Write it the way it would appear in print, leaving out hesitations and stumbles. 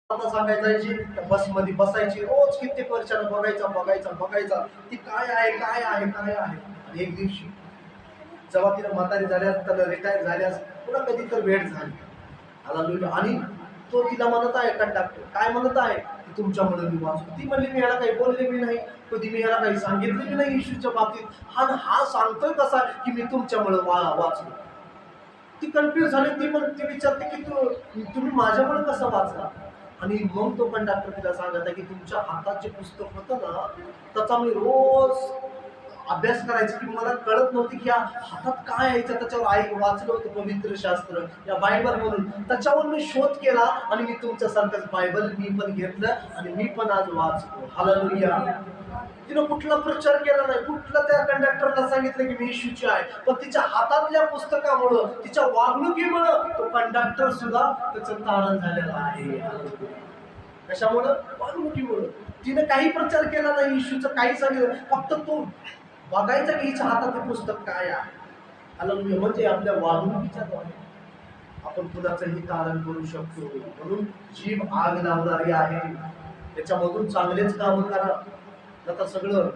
आता सांगायची बसमध्ये बसायची, रोज कित्येक वर्षानं बघायचा ती काय आहे काय आहे काय आहे. आणि एक दिवशी जेव्हा तिला म्हातारी झाल्यास, त्याला रिटायर झाल्यास, पुन्हा कधी तर भेट झाली. आणि तो तिला म्हणत आहे, कंडक्टर काय म्हणत आहे की तुमच्यामुळे मी वाचलो. ती म्हणली मी ह्याला काही बोलले मी नाही, कधी मी ह्याला काही सांगितलेली नाही इश्यूच्या बाबतीत, हा सांगतोय कसा की मी तुमच्यामुळे वाचलो. ती कन्फ्युज झाली. ती विचारते की तुम्ही माझ्यामुळे कसं वाचला. आणि मग तो कंडक्टर तिला सांगत आहे की तुमच्या हातात जे पुस्तक होतं ना, त्याचा मी रोज अभ्यास करायची की मला कळत नव्हती की या हातात काय यायचं. त्याच्यावर आई वाचलं होतं पवित्र शास्त्र या बायबल म्हणून, त्याच्यावर मी शोध केला आणि मी तुमच्यासारखंच बायबल मी पण घेतलं आणि मी पण आज वाचतो. हालेलुया. तिनं कुठला प्रचार केला नाही, कुठलं त्या कंडक्टरला सांगितलं की मी येशूची आहे, पण तिच्या हातातल्या पुस्तकामुळं, तिच्या वागणुकीमुळं तो कंडक्टर सुद्धा त्याचं तारण झालेला आहे. कशामुळं? वागणुकीमुळं. तिने काही प्रचार केला नाही, येशूचं काही सांगितलं, फक्त तो बघायचा की हिच्या हातात हे पुस्तक काय आहे. हालेलुया. म्हणजे आपल्या वागणुकीच्या द्वारे आपण कुणाचंही तारण करू शकतो. म्हणून जीभ आग लावणारी आहे, त्याच्यामधून चांगलेच काम करा, आता सगळं